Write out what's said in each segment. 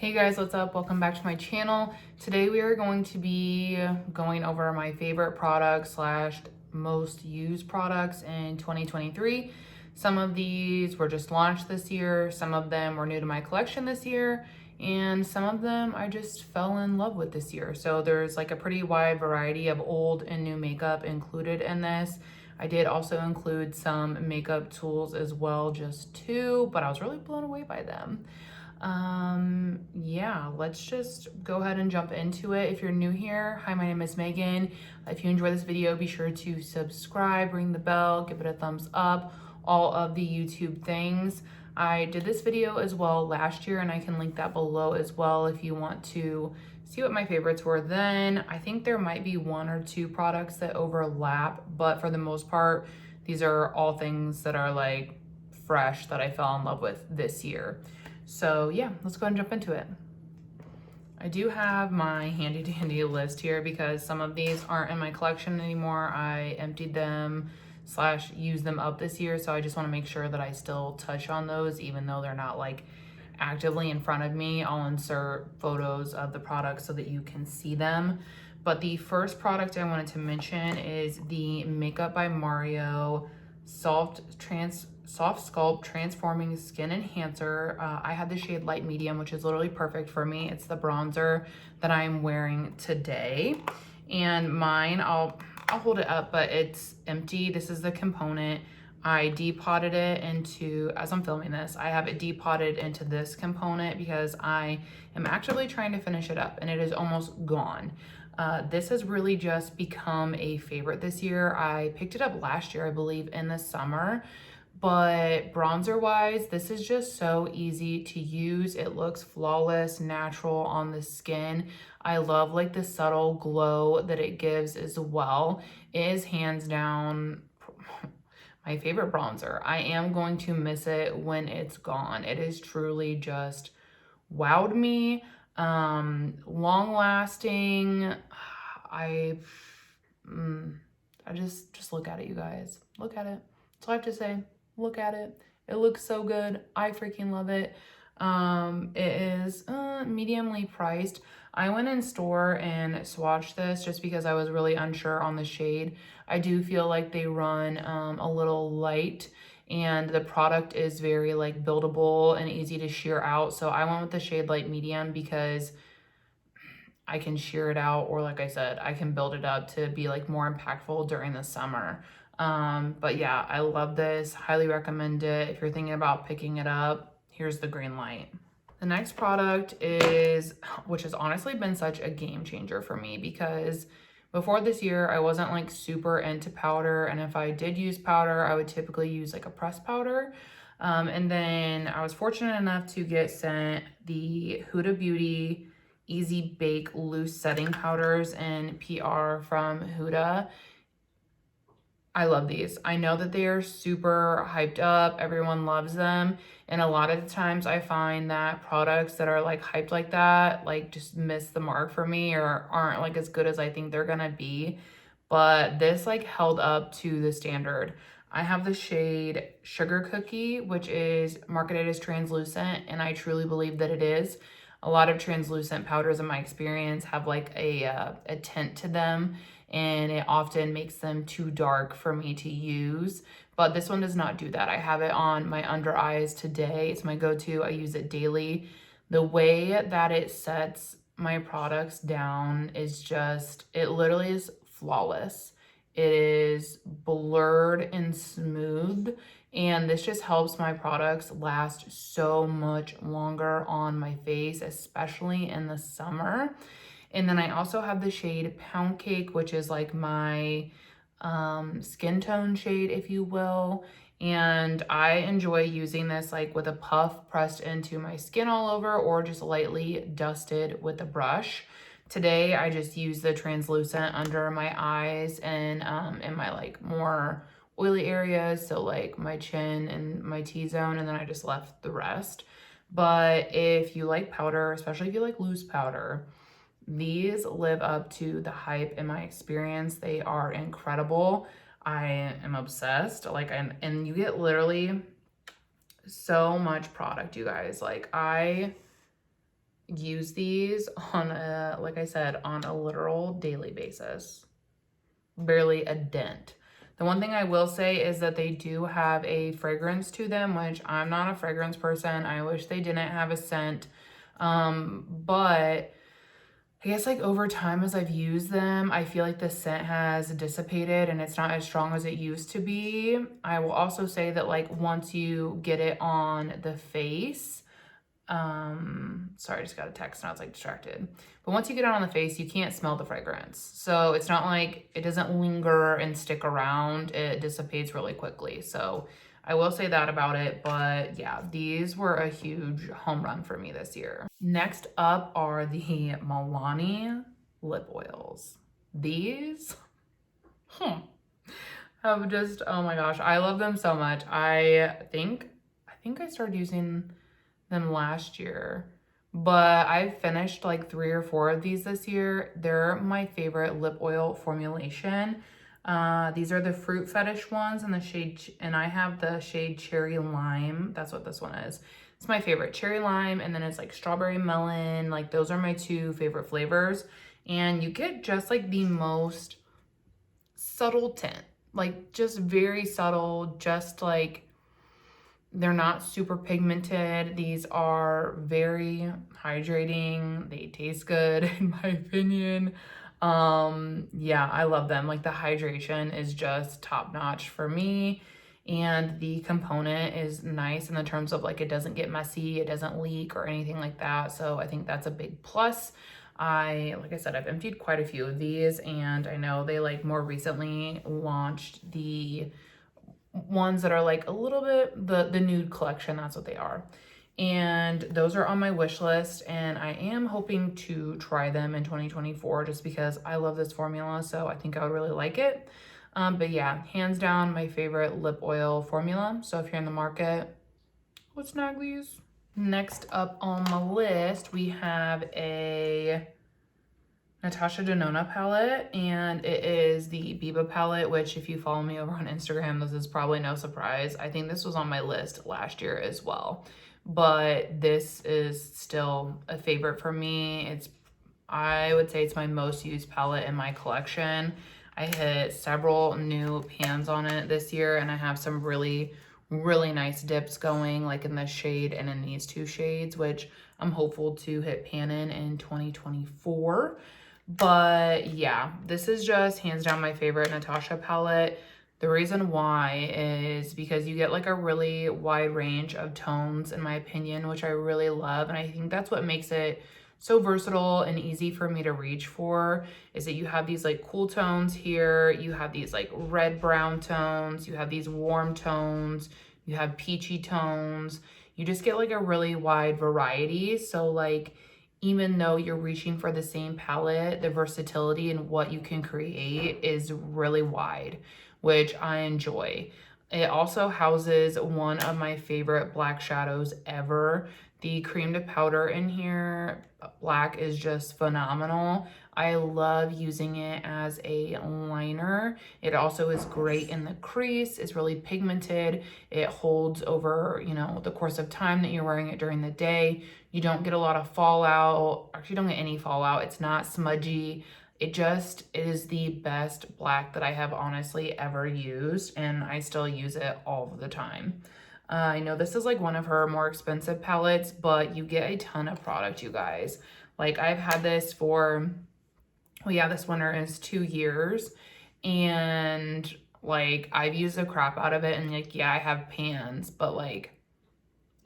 Hey guys, what's up? Welcome back to my channel. Today we are going to be going over my favorite products slash most used products in 2023. Some of these were just launched this year, some of them were new to my collection this year, and some of them I just fell in love with this year. So there's like a pretty wide variety of old and new makeup included in this. I did also include some makeup tools as well, just two, but I was really blown away by them. Yeah, let's just go ahead and jump into it. If you're new here, hi, my name is Megan. If you enjoy this video, be sure to subscribe, ring the bell, give it a thumbs up, all of the YouTube things. I did this video as well last year, and I can link that below as well if you want to see what my favorites were then. I think there might be one or two products that overlap, but for the most part, these are all things that are like fresh that I fell in love with this year. So yeah, let's go ahead and jump into it. I do have my handy dandy list here because some of these aren't in my collection anymore. I emptied them slash used them up this year, so I just want to make sure that I still touch on those even though they're not like actively in front of me. I'll insert photos of the products so that you can see them. But the first product I wanted to mention is the Makeup by Mario Soft Sculpt Transforming Skin Enhancer. I had the shade Light Medium, which is literally perfect for me. It's the bronzer that I'm wearing today. And mine, I'll hold it up, but it's empty. This is the component. I depotted it into, as I'm filming this, I have it depotted into this component because I am actively trying to finish it up and it is almost gone. This has really just become a favorite this year. I picked it up last year, I believe, in the summer. But bronzer wise, this is just so easy to use. It looks flawless, natural on the skin. I love like the subtle glow that it gives as well. It is hands down my favorite bronzer. I am going to miss it when it's gone. It is truly just wowed me. Long lasting. I just look at it, you guys. Look at it. That's all I have to say. Look at it. It looks so good. I freaking love it. It is mediumly priced. I went in store and swatched this just because I was really unsure on the shade. I do feel like they run a little light, and the product is very like buildable and easy to sheer out. So I went with the shade Light Medium because I can sheer it out, or like I said, I can build it up to be like more impactful during the summer. But yeah, I love this. Highly recommend it. If you're thinking about picking it up, here's the green light. The next product is, which has honestly been such a game changer for me because before this year, I wasn't like super into powder. And if I did use powder, I would typically use like a pressed powder. And then I was fortunate enough to get sent the Huda Beauty Easy Bake Loose Setting Powders in PR from Huda. I love these. I know that they are super hyped up. Everyone loves them. And a lot of the times I find that products that are like hyped like that, like just miss the mark for me or aren't like as good as I think they're gonna be. But this like held up to the standard. I have the shade Sugar Cookie, which is marketed as translucent, and I truly believe that it is. A lot of translucent powders in my experience have like a tint to them, and it often makes them too dark for me to use. But this one does not do that. I have it on my under eyes today. It's my go-to. I use it daily. The way that it sets my products down is just, it literally is flawless. It is blurred and smooth, and this just helps my products last so much longer on my face, especially in the summer. And then I also have the shade Pound Cake, which is like my skin tone shade, if you will. And I enjoy using this like with a puff pressed into my skin all over, or just lightly dusted with a brush. Today, I just use the translucent under my eyes and in my like more oily areas, so like my chin and my T-zone, and then I just left the rest. But if you like powder, especially if you like loose powder, these live up to the hype in my experience. They are incredible. I am obsessed. And you get literally so much product, you guys. Like I use these on a, like I said, on a literal daily basis. Barely a dent. The one thing I will say is that they do have a fragrance to them, which I'm not a fragrance person. I wish they didn't have a scent. But I guess like over time as I've used them, I feel like the scent has dissipated and it's not as strong as it used to be. I will also say that like once you get it on the face, sorry, I just got a text and I was like distracted. But once you get it on the face, you can't smell the fragrance. So it's not like it doesn't linger and stick around. It dissipates really quickly. So I will say that about it, but yeah, these were a huge home run for me this year. Next up are the Milani lip oils. These have just, oh my gosh, I love them so much. I think I started using them last year, but I've finished like 3 or 4 of these this year. They're my favorite lip oil formulation. These are the Fruit Fetish ones in the shade, and I have the shade Cherry Lime. That's what this one is. It's my favorite, Cherry Lime, and then it's like Strawberry Melon. Like those are my 2 favorite flavors. And you get just like the most subtle tint, like just very subtle, just like they're not super pigmented. These are very hydrating. They taste good in my opinion. Yeah, I love them. Like the hydration is just top notch for me. And the component is nice in the terms of like it doesn't get messy, it doesn't leak or anything like that. So I think that's a big plus. Like I said, I've emptied quite a few of these, and I know they like more recently launched the ones that are like a little bit the nude collection. That's what they are, and those are on my wish list, and I am hoping to try them in 2024 just because I love this formula, so I think I would really like it. But yeah, hands down my favorite lip oil formula. So if you're in the market, let's snag these. Next up on the list, we have a Natasha Denona palette, and it is the Biba palette, which if you follow me over on Instagram, this is probably no surprise. I think this was on my list last year as well, but this is still a favorite for me. I would say it's my most used palette in my collection. I hit several new pans on it this year, and I have some really nice dips going, like in this shade and in these 2 shades, which I'm hopeful to hit pan in 2024. But yeah, this is just hands down my favorite Natasha palette. The reason why is because you get like a really wide range of tones, in my opinion, which I really love. And I think that's what makes it so versatile and easy for me to reach for, is that you have these like cool tones here, you have these like red brown tones, you have these warm tones, you have peachy tones. You just get like a really wide variety. So like, even though you're reaching for the same palette, the versatility in what you can create is really wide, which I enjoy. It also houses one of my favorite black shadows ever. The cream to powder in here, black, is just phenomenal. I love using it as a liner. It also is great in the crease. It's really pigmented. It holds over, you know, the course of time that you're wearing it during the day. You don't get a lot of fallout. Actually, you don't get any fallout. It's not smudgy. It is the best black that I have honestly ever used, and I still use it all the time. I know this is like one of her more expensive palettes, but you get a ton of product, you guys. Like I've had this for, well, yeah, this winter is 2 years, and like I've used the crap out of it, and like, yeah, I have pans, but like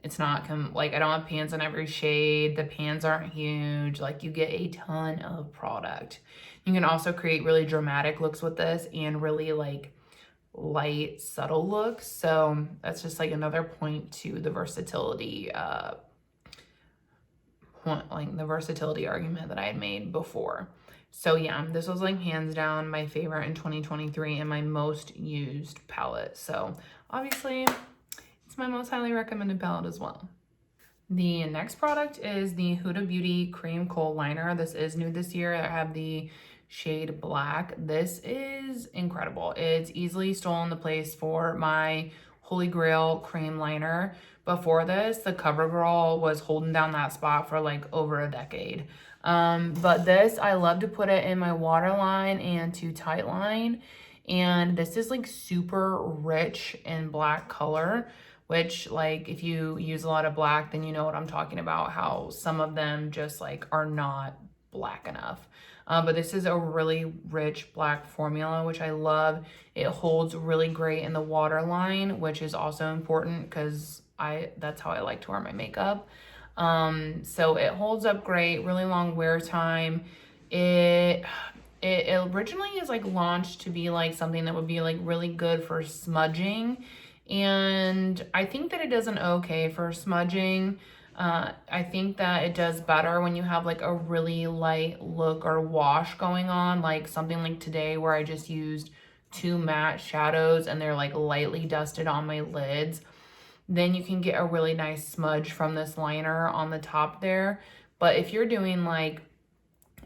it's not like I don't have pans in every shade. The pans aren't huge. Like you get a ton of product. You can also create really dramatic looks with this and really like light, subtle looks. So that's just like another point to the versatility, like the versatility argument that I had made before. So yeah, this was like hands down my favorite in 2023 and my most used palette. So obviously it's my most highly recommended palette as well. The next product is the Huda Beauty Cream Khol Liner. This is new this year. I have the shade Black. This is incredible. It's easily stolen the place for my Holy Grail cream liner, Before this, the CoverGirl was holding down that spot for like over a decade. But this, I love to put it in my waterline and to tightline. And this is like super rich in black color, which like if you use a lot of black, then you know what I'm talking about, how some of them just like are not black enough. But this is a really rich black formula, which I love. It holds really great in the waterline, which is also important because that's how I like to wear my makeup. So it holds up great, really long wear time. It originally is like launched to be like something that would be like really good for smudging. And I think that it does an okay for smudging. I think that it does better when you have like a really light look or wash going on, like something like today where I just used 2 matte shadows and they're like lightly dusted on my lids. Then you can get a really nice smudge from this liner on the top there. But if you're doing like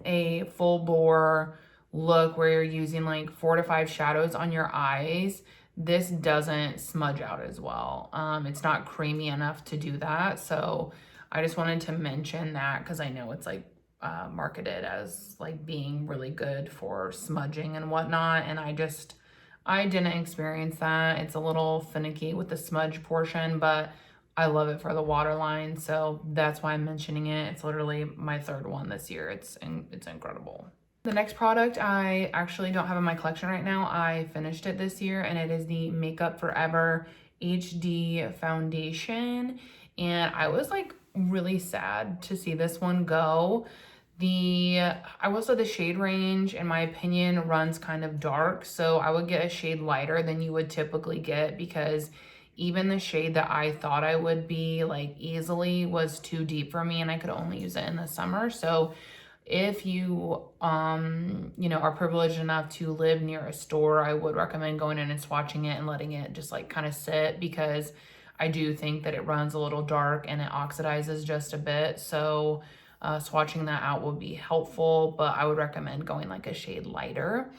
a full bore look where you're using like 4 to 5 shadows on your eyes, this doesn't smudge out as well. It's not creamy enough to do that. So I just wanted to mention that because I know it's like marketed as like being really good for smudging and whatnot. And I didn't experience that. It's a little finicky with the smudge portion, but I love it for the waterline. So that's why I'm mentioning it. It's literally my 3rd one this year. It's incredible. The next product I actually don't have in my collection right now. I finished it this year and it is the Makeup Forever HD foundation. And I was like really sad to see this one go. I will say the shade range, in my opinion, runs kind of dark. So I would get a shade lighter than you would typically get because even the shade that I thought I would be like easily was too deep for me and I could only use it in the summer. So if you, you know, are privileged enough to live near a store, I would recommend going in and swatching it and letting it just like kind of sit because I do think that it runs a little dark and it oxidizes just a bit. So swatching that out would be helpful, but I would recommend going like a shade lighter.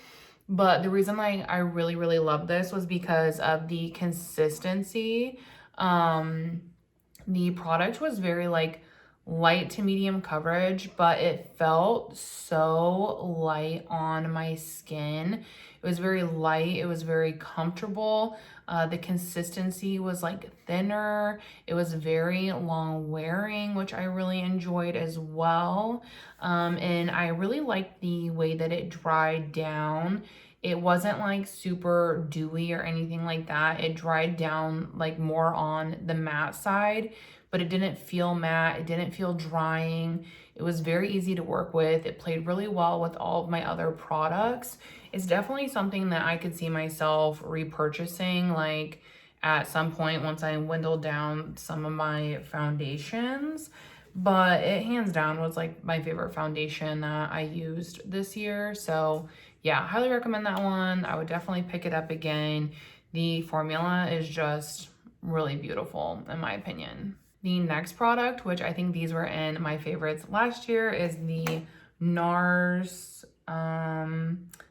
But the reason I really, really love this was because of the consistency. The product was very like light to medium coverage, but it felt so light on my skin. It was very light. It was very comfortable. The consistency was like thinner. It was very long wearing, which I really enjoyed as well. And I really liked the way that it dried down. It wasn't like super dewy or anything like that. It dried down like more on the matte side, but it didn't feel matte. It didn't feel drying. It was very easy to work with. It played really well with all of my other products. It's definitely something that I could see myself repurchasing like at some point once I dwindled down some of my foundations. But it hands down was like my favorite foundation that I used this year. So yeah, highly recommend that one. I would definitely pick it up again. The formula is just really beautiful in my opinion. The next product, which I think these were in my favorites last year, is the NARS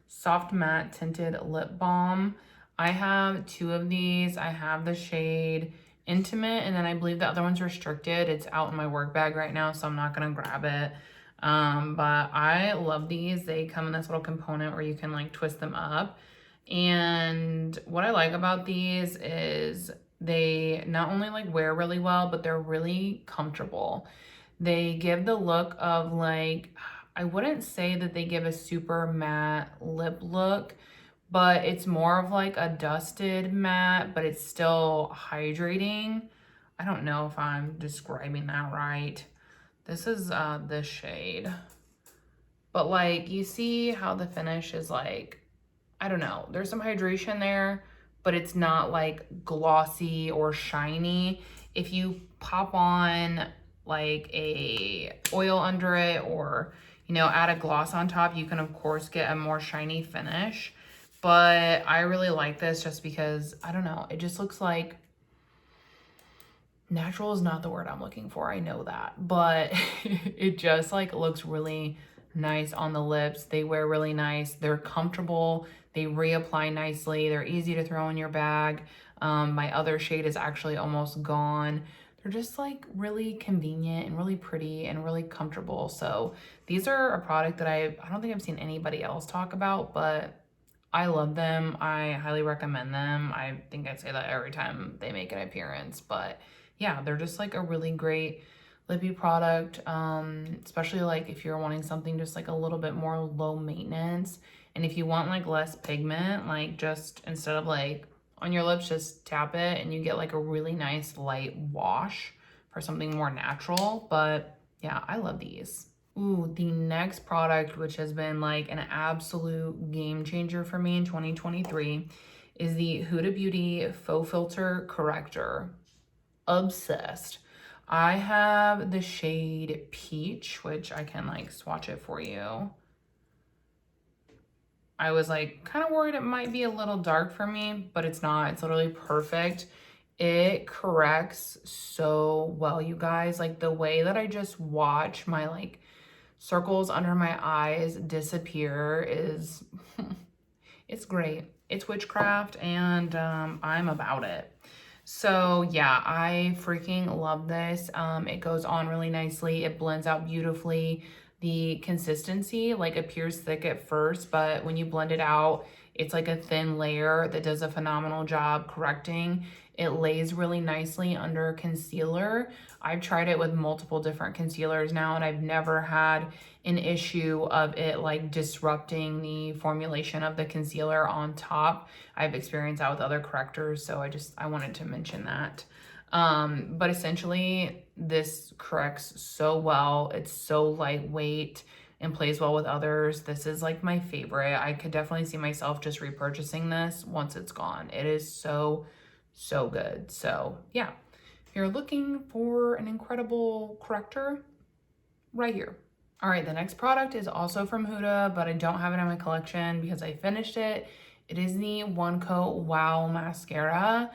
Soft Matte Tinted Lip Balm. I have 2 of these. I have the shade Intimate, and then I believe the other one's Restricted. It's out in my work bag right now, so I'm not gonna grab it. But I love these. They come in this little component where you can like twist them up. And what I like about these is they not only like wear really well, but they're really comfortable. They give the look of like, I wouldn't say that they give a super matte lip look, but it's more of like a dusted matte, but it's still hydrating. I don't know if I'm describing that right. This is this shade. But like, you see how the finish is like, I don't know, there's some hydration there, but it's not like glossy or shiny. If you pop on like a oil under it or, you know, add a gloss on top, you can of course get a more shiny finish. But I really like this just because, I don't know, it just looks like, natural is not the word I'm looking for, I know that, but it just like looks really nice on the lips. They wear really nice, they're comfortable, they reapply nicely, they're easy to throw in your bag. My other shade is actually almost gone. they're just like really convenient and really pretty and really comfortable. So these are a product that I don't think I've seen anybody else talk about, but I love them. I highly recommend them. I think I say that every time they make an appearance, but yeah, they're just like a really great lippy product, especially like if you're wanting something just like a little bit more low maintenance. And if you want like less pigment, like just instead of like on your lips, just tap it and you get like a really nice light wash for something more natural. But yeah, I love these. Ooh, the next product, which has been like an absolute game changer for me in 2023, is the Huda Beauty Faux Filter Corrector. Obsessed. I have the shade Peach, which I can like swatch it for you. I was like kind of worried it might be a little dark for me, but it's not. It's literally perfect. It corrects so well, you guys. Like the way that I just watch my like circles under my eyes disappear is, it's great. It's witchcraft and I'm about it. So yeah, I freaking love this. It goes on really nicely. It blends out beautifully. The consistency like appears thick at first, but when you blend it out, it's like a thin layer that does a phenomenal job correcting. It lays really nicely under concealer. I've tried it with multiple different concealers now, and I've never had an issue of it like disrupting the formulation of the concealer on top. I've experienced that with other correctors, so I wanted to mention that. But essentially this corrects so well. It's so lightweight and plays well with others. This is like my favorite. I could definitely see myself just repurchasing this once it's gone. It is so good. So yeah, if you're looking for an incredible corrector, right here. All right, the next product is also from Huda, but I don't have it in my collection because I finished it. It is the One Coat Wow Mascara.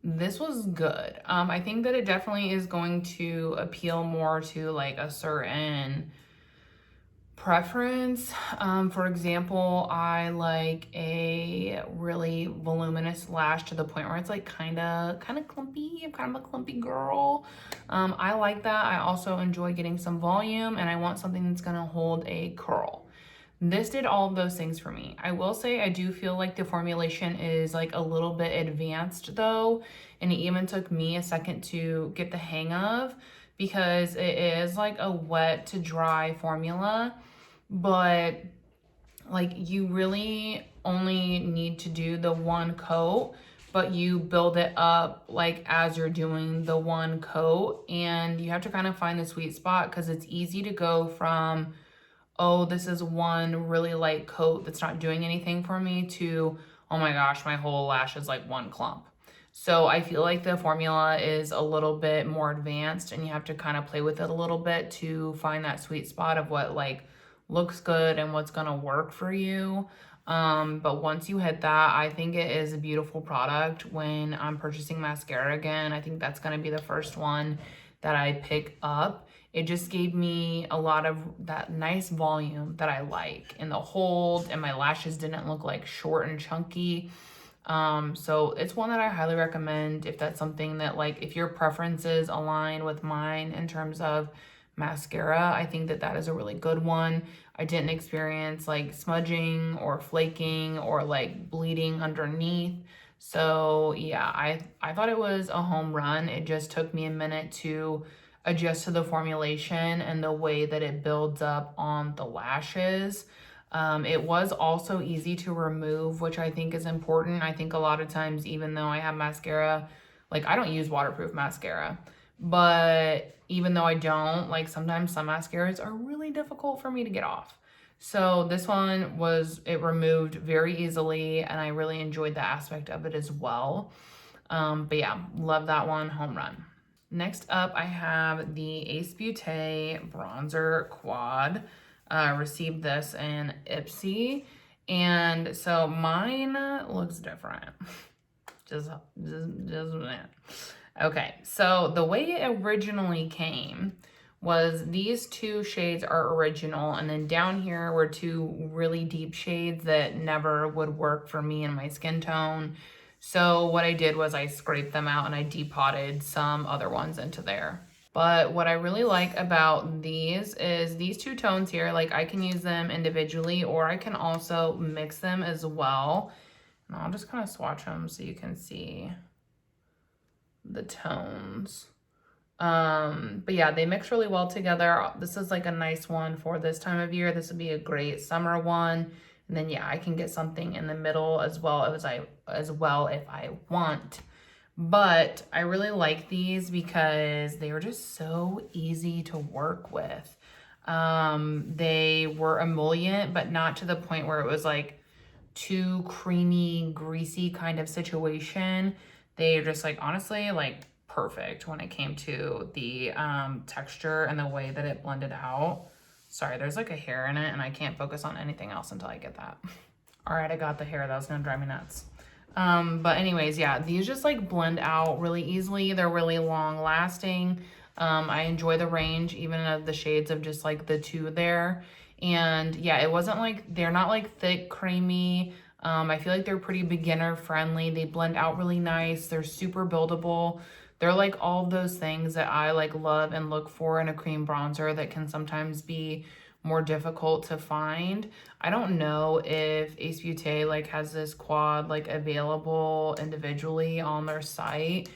This was good. I think that it definitely is going to appeal more to like a certain preference. For example, I like a really voluminous lash to the point where it's like kind of clumpy. I'm kind of a clumpy girl. I like that. I also enjoy getting some volume, and I want something that's gonna hold a curl. This did all of those things for me. I will say I do feel like the formulation is like a little bit advanced though, and it even took me a second to get the hang of because it is like a wet to dry formula, but like you really only need to do the one coat, but you build it up like as you're doing the one coat, and you have to kind of find the sweet spot because it's easy to go from, oh, this is one really light coat that's not doing anything for me, to, oh my gosh, my whole lash is like one clump. So I feel like the formula is a little bit more advanced, and you have to kind of play with it a little bit to find that sweet spot of what like looks good and what's gonna work for you. But once you hit that, I think it is a beautiful product. When I'm purchasing mascara again, I think that's gonna be the first one that I pick up. It just gave me a lot of that nice volume that I like in the hold, and my lashes didn't look like short and chunky. So it's one that I highly recommend if that's something that like, if your preferences align with mine in terms of mascara, I think that that is a really good one. I didn't experience like smudging or flaking or like bleeding underneath. So yeah, I thought it was a home run. It just took me a minute to adjust to the formulation and the way that it builds up on the lashes. It was also easy to remove, which I think is important. I think a lot of times, even though I have mascara, like I don't use waterproof mascara, but even though I don't, like sometimes some mascaras are really difficult for me to get off. So this one it removed very easily, and I really enjoyed the aspect of it as well. But yeah, love that one, home run. Next up, I have the Ace Beauté Bronzer Quad. Received this in Ipsy, and so mine looks different. just okay. So the way it originally came was these two shades are original, and then down here were two really deep shades that never would work for me and my skin tone. So what I did was I scraped them out and I depotted some other ones into there. But what I really like about these is these two tones here, like I can use them individually or I can also mix them as well. And I'll just kind of swatch them so you can see the tones. But yeah, they mix really well together. This is like a nice one for this time of year. This would be a great summer one. And then yeah, I can get something in the middle as well if I want. But I really like these because they are just so easy to work with. They were emollient, but not to the point where it was like too creamy, greasy kind of situation. They are just like, honestly, like perfect when it came to the texture and the way that it blended out. Sorry, there's like a hair in it and I can't focus on anything else until I get that. All right, I got the hair. That was gonna drive me nuts. But anyways, yeah, these just like blend out really easily. They're really long lasting. I enjoy the range, even of the shades of just like the two there. And yeah, it wasn't like, they're not like thick, creamy. I feel like they're pretty beginner friendly. They blend out really nice. They're super buildable. They're like all of those things that I like love and look for in a cream bronzer that can sometimes be more difficult to find. I don't know if Ace Beauté like has this quad like available individually on their site,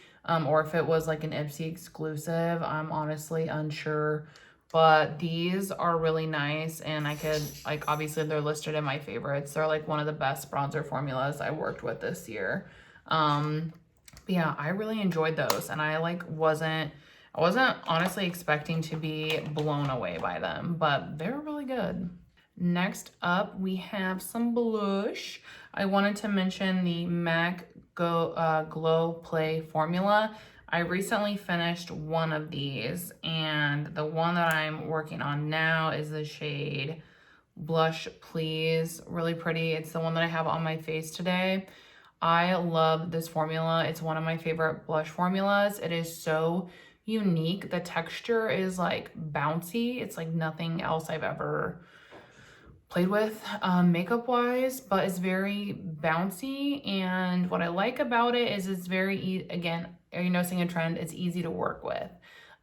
or if it was like an Ipsy exclusive. I'm honestly unsure, but these are really nice and I could like, obviously they're listed in my favorites. They're like one of the best bronzer formulas I worked with this year. But yeah, I really enjoyed those and I wasn't honestly expecting to be blown away by them, but they're really good. Next up, we have some blush. I wanted to mention the MAC Glow Play formula. I recently finished one of these, and the one that I'm working on now is the shade Blush Please. Really pretty. It's the one that I have on my face today. I love this formula. It's one of my favorite blush formulas. It is so unique. The texture is like bouncy. It's like nothing else I've ever played with makeup wise, but it's very bouncy. And what I like about it is it's very, again, are you noticing a trend? It's easy to work with.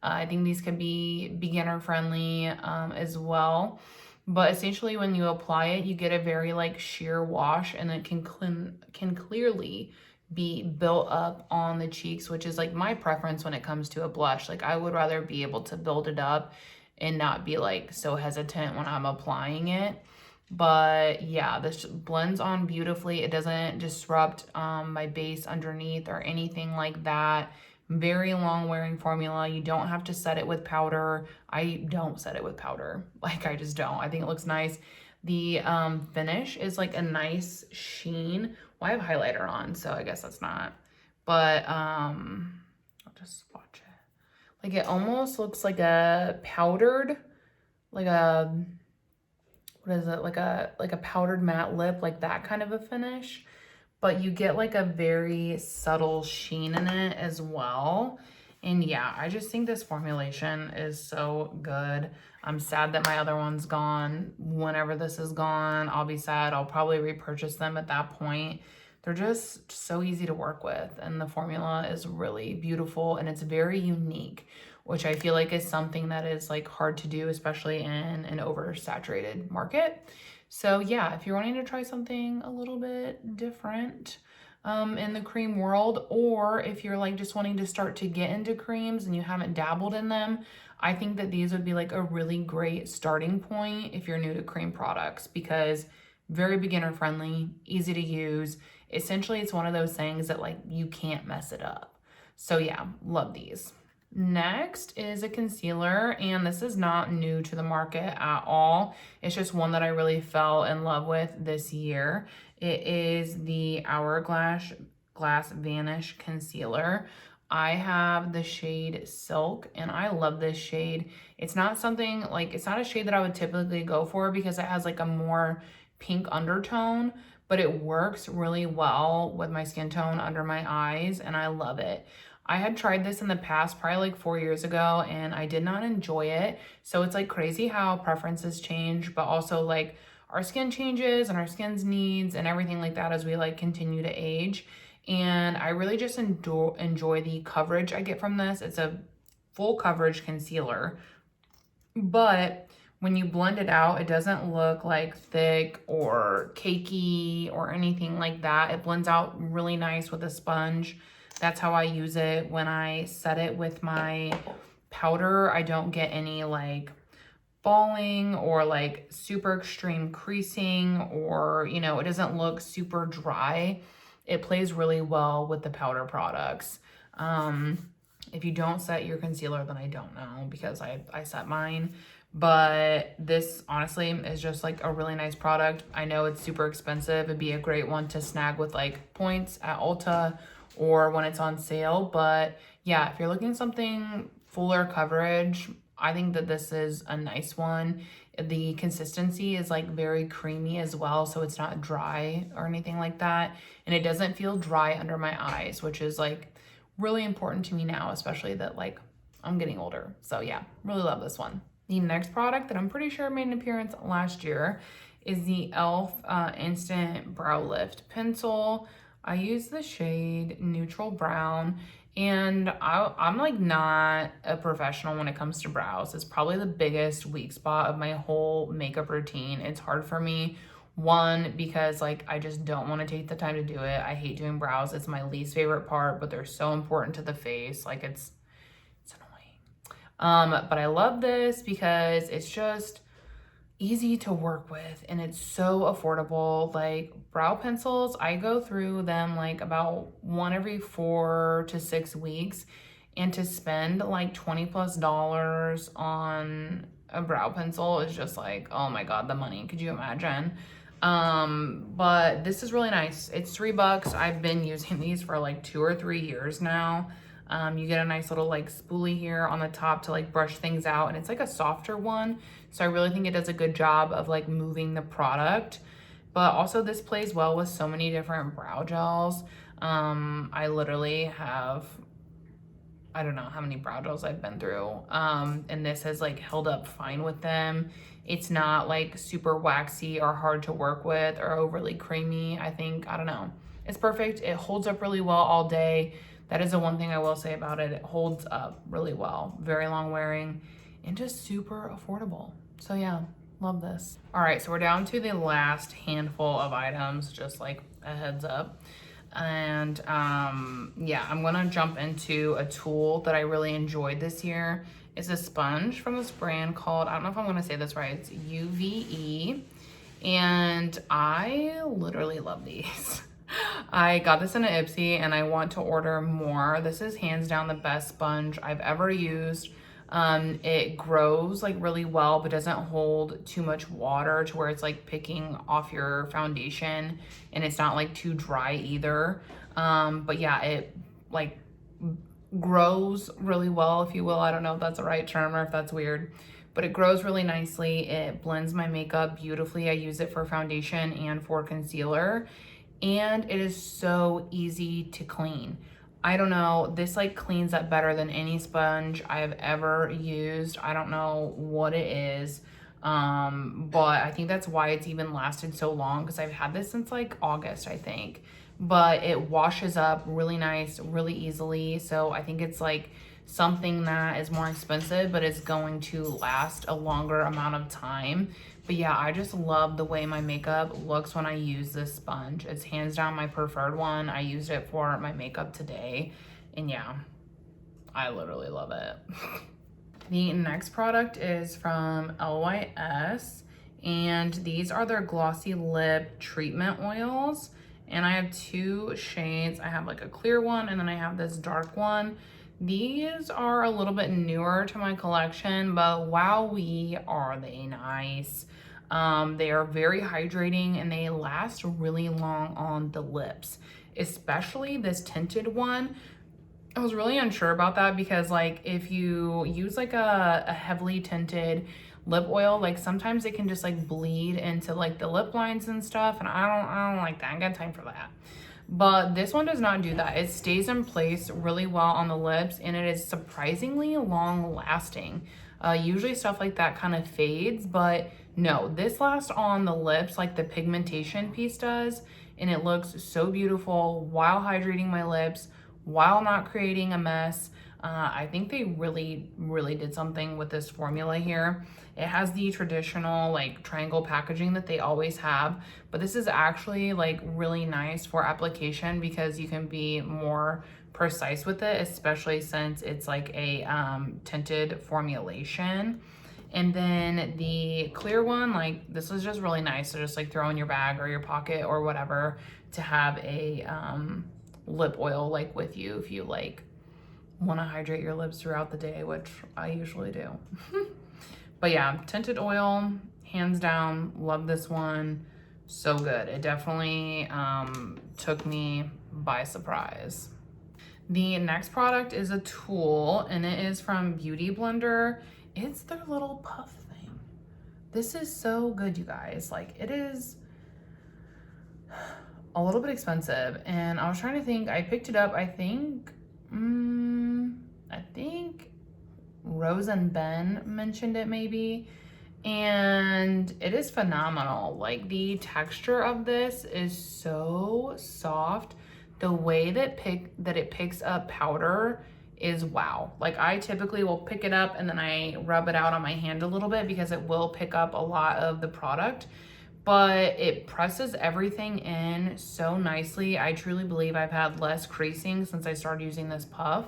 I think these could be beginner friendly as well. But essentially when you apply it, you get a very like sheer wash and it can clearly be built up on the cheeks, which is like my preference when it comes to a blush. Like I would rather be able to build it up and not be like so hesitant when I'm applying it. But yeah, this blends on beautifully. It doesn't disrupt my base underneath or anything like that. Very long wearing formula. You don't have to set it with powder. I don't set it with powder. Like I just don't. I think it looks nice. The finish is like a nice sheen. Well, I have highlighter on, so I guess that's not. But I'll just swatch it. Like it almost looks like a powdered, like a, what is it? Like a powdered matte lip, like that kind of a finish. But you get like a very subtle sheen in it as well. And yeah, I just think this formulation is so good. I'm sad that my other one's gone. Whenever this is gone, I'll be sad. I'll probably repurchase them at that point. They're just so easy to work with. And the formula is really beautiful and it's very unique, which I feel like is something that is like hard to do, especially in an oversaturated market. So yeah, if you're wanting to try something a little bit different in the cream world, or if you're like just wanting to start to get into creams and you haven't dabbled in them, I think that these would be like a really great starting point if you're new to cream products, because very beginner friendly, easy to use. Essentially, it's one of those things that like you can't mess it up. So yeah, love these. Next is a concealer, and this is not new to the market at all. It's just one that I really fell in love with this year. It is the Hourglass Vanish Concealer. I have the shade Silk, and I love this shade. It's not something like, it's not a shade that I would typically go for because it has like a more pink undertone, but it works really well with my skin tone under my eyes, and I love it. I had tried this in the past, probably like 4 years ago, and I did not enjoy it. So it's like crazy how preferences change, but also like our skin changes and our skin's needs and everything like that as we like continue to age. and I really just enjoy the coverage I get from this. It's a full coverage concealer, but when you blend it out, it doesn't look like thick or cakey or anything like that. It blends out really nice with a sponge. That's how I use it. When I set it with my powder, I don't get any like falling or like super extreme creasing, or, you know, it doesn't look super dry. It plays really well with the powder products. If you don't set your concealer, then I don't know, because I set mine. But this honestly is just like a really nice product. I know it's super expensive. It'd be a great one to snag with like points at Ulta or when it's on sale. But yeah, if you're looking something fuller coverage, I think that this is a nice one. The consistency is like very creamy as well, so it's not dry or anything like that. And it doesn't feel dry under my eyes, which is like really important to me now, especially that like I'm getting older. So yeah, really love this one. The next product that I'm pretty sure made an appearance last year is the e.l.f. Instant Brow Lift Pencil. I use the shade Neutral Brown, and I'm like not a professional when it comes to brows. It's probably the biggest weak spot of my whole makeup routine. It's hard for me. One, because like I just don't want to take the time to do it. I hate doing brows. It's my least favorite part, but they're so important to the face. Like it's annoying. But I love this because it's just easy to work with and it's so affordable. Like brow pencils, I go through them like about one every 4 to 6 weeks, and to spend like $20+ on a brow pencil is just like, oh my God, the money. Could you imagine? But this is really nice. It's $3. I've been using these for like 2 or 3 years now. You get a nice little like spoolie here on the top to like brush things out, and it's like a softer one. So I really think it does a good job of like moving the product. But also this plays well with so many different brow gels. I literally have, I don't know how many brow gels I've been through. And this has like held up fine with them. It's not like super waxy or hard to work with or overly creamy. I don't know. It's perfect. It holds up really well all day. That is the one thing I will say about it. It holds up really well. Very long wearing and just super affordable. So yeah, love this. All right, so we're down to the last handful of items, just like a heads up. And yeah, I'm gonna jump into a tool that I really enjoyed this year. It's a sponge from this brand called, I don't know if I'm gonna say this right, it's UVE. And I literally love these. I got this in an Ipsy and I want to order more. This is hands down the best sponge I've ever used. It grows like really well, but doesn't hold too much water to where it's like picking off your foundation, and it's not like too dry either. But yeah, it like grows really well, if you will. I don't know if that's the right term or if that's weird, but it grows really nicely. It blends my makeup beautifully. I use it for foundation and for concealer, and it is so easy to clean. I don't know, this like cleans up better than any sponge I have ever used. I don't know what it is, but I think that's why it's even lasted so long, because I've had this since like August, I think. But it washes up really nice, really easily. So I think it's like something that is more expensive, but it's going to last a longer amount of time. But yeah, I just love the way my makeup looks when I use this sponge. It's hands down my preferred one. I used it for my makeup today, and yeah, I literally love it. The next product is from LYS, and these are their glossy lip treatment oils. And I have 2 shades. I have like a clear one, and then I have this dark one. These are a little bit newer to my collection, but wowee, are they nice. They are very hydrating and they last really long on the lips, especially this tinted one. I was really unsure about that because like if you use like a heavily tinted lip oil, like sometimes it can just like bleed into like the lip lines and stuff, and I don't like that. I ain't got time for that. But this one does not do that. It stays in place really well on the lips, and it is surprisingly long lasting. Usually stuff like that kind of fades, but no, this lasts on the lips like the pigmentation piece does, and it looks so beautiful while hydrating my lips, while not creating a mess. I think they really, really did something with this formula here. It has the traditional like triangle packaging that they always have, but this is actually like really nice for application because you can be more precise with it, especially since it's like a tinted formulation. And then the clear one, like this is just really nice to just like throw in your bag or your pocket or whatever, to have a lip oil like with you if you like want to hydrate your lips throughout the day, which I usually do. But yeah, tinted oil, hands down, love this one. So good. It definitely took me by surprise. The next product is a tool, and it is from Beauty Blender. It's their little puff thing. This is so good, you guys. Like, it is a little bit expensive, and I was trying to think. I picked it up, I think Rose and Ben mentioned it maybe, and it is phenomenal. Like, the texture of this is so soft. The way that it picks up powder is wow. Like, I typically will pick it up and then I rub it out on my hand a little bit because it will pick up a lot of the product, but it presses everything in so nicely. I truly believe I've had less creasing since I started using this puff,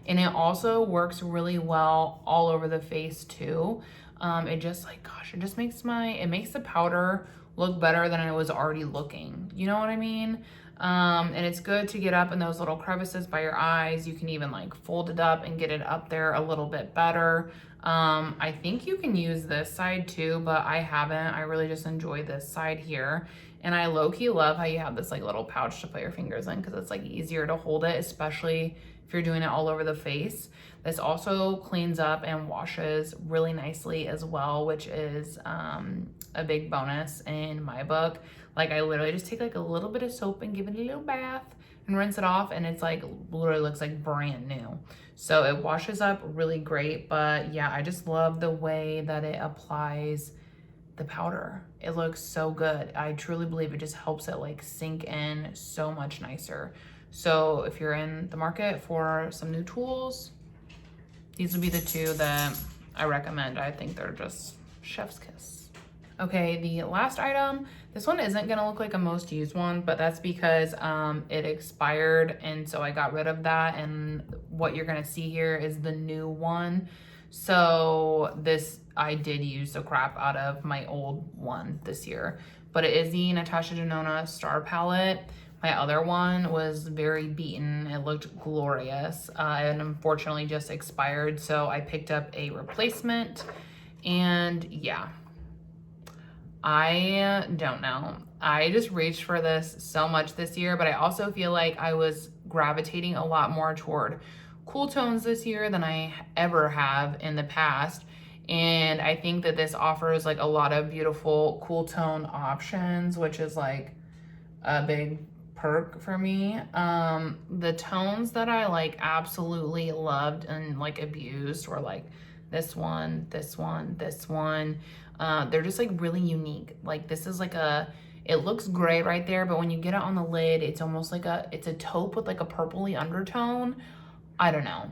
and it also works really well all over the face too. It just like, gosh, it just makes the powder look better than it was already looking. You know what I mean? And it's good to get up in those little crevices by your eyes. You can even like fold it up and get it up there a little bit better. I think you can use this side too, but I haven't. I really just enjoy this side here. And I low-key love how you have this like little pouch to put your fingers in, because it's like easier to hold it, especially if you're doing it all over the face. This also cleans up and washes really nicely as well, which is a big bonus in my book. Like, I literally just take like a little bit of soap and give it a little bath and rinse it off, and it's like literally looks like brand new. So it washes up really great. But yeah, I just love the way that it applies the powder. It looks so good. I truly believe it just helps it like sink in so much nicer. So if you're in the market for some new tools, these would be the two that I recommend. I think they're just chef's kiss. Okay, the last item, this one isn't gonna look like a most used one, but that's because it expired, and so I got rid of that, and what you're gonna see here is the new one. So this, I did use the crap out of my old one this year, but it is the Natasha Denona Star Palette. My other one was very beaten. It looked glorious, and unfortunately just expired, so I picked up a replacement. And yeah, I don't know. I just reached for this so much this year, but I also feel like I was gravitating a lot more toward cool tones this year than I ever have in the past. And I think that this offers like a lot of beautiful cool tone options, which is like a big perk for me. The tones that I like absolutely loved and like abused were like this one, this one, this one. They're just like really unique. Like, this is like it looks gray right there, but when you get it on the lid, it's almost like it's a taupe with like a purpley undertone. I don't know.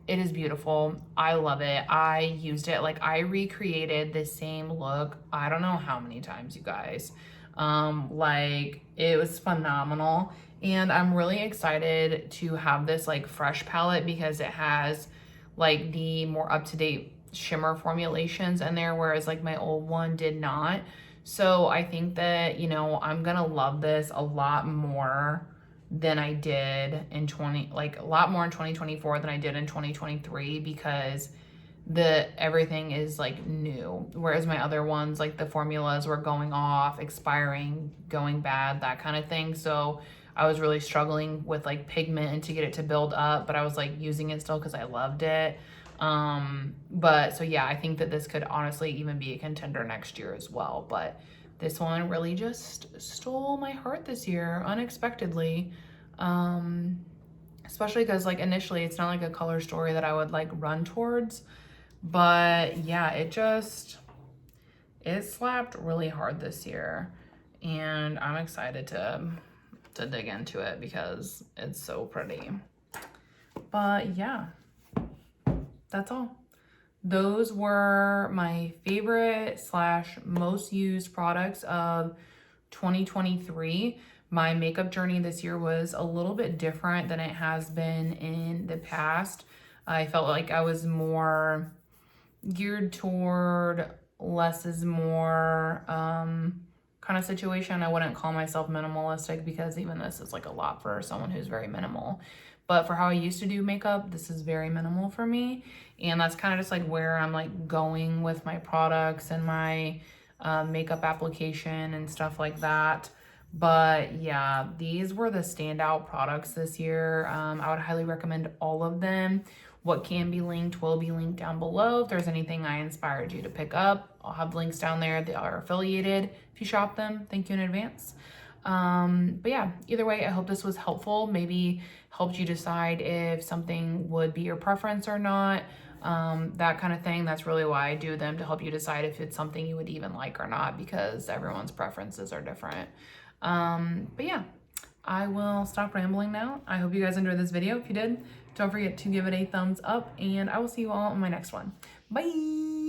It is beautiful. I love it. I used it, like I recreated the same look I don't know how many times, you guys. Like, it was phenomenal, and I'm really excited to have this like fresh palette because it has like the more up-to-date shimmer formulations in there, whereas like my old one did not. So I think that, you know, I'm gonna love this a lot more than I did in a lot more in 2024 than I did in 2023, because everything is like new, whereas my other ones, like the formulas were going off, expiring, going bad, that kind of thing. So I was really struggling with like pigment and to get it to build up, but I was like using it still because I loved it. But so yeah, I think that this could honestly even be a contender next year as well. But this one really just stole my heart this year unexpectedly. Especially because like initially it's not like a color story that I would like run towards, but yeah, it slapped really hard this year, and I'm excited to to dig into it because it's so pretty. But yeah, that's all. Those were my favorite / most used products of 2023. My makeup journey this year was a little bit different than it has been in the past. I felt like I was more geared toward less is more kind of situation. I wouldn't call myself minimalistic because even this is like a lot for someone who's very minimal. But for how I used to do makeup, this is very minimal for me. And that's kind of just like where I'm like going with my products and my makeup application and stuff like that. But yeah, these were the standout products this year. I would highly recommend all of them. What can be linked will be linked down below. If there's anything I inspired you to pick up, I'll have links down there. They are affiliated. If you shop them, thank you in advance. But yeah, either way, I hope this was helpful. Maybe helped you decide if something would be your preference or not. That kind of thing. That's really why I do them, to help you decide if it's something you would even like or not, because everyone's preferences are different. But yeah, I will stop rambling now. I hope you guys enjoyed this video. If you did, don't forget to give it a thumbs up, and I will see you all in my next one. Bye!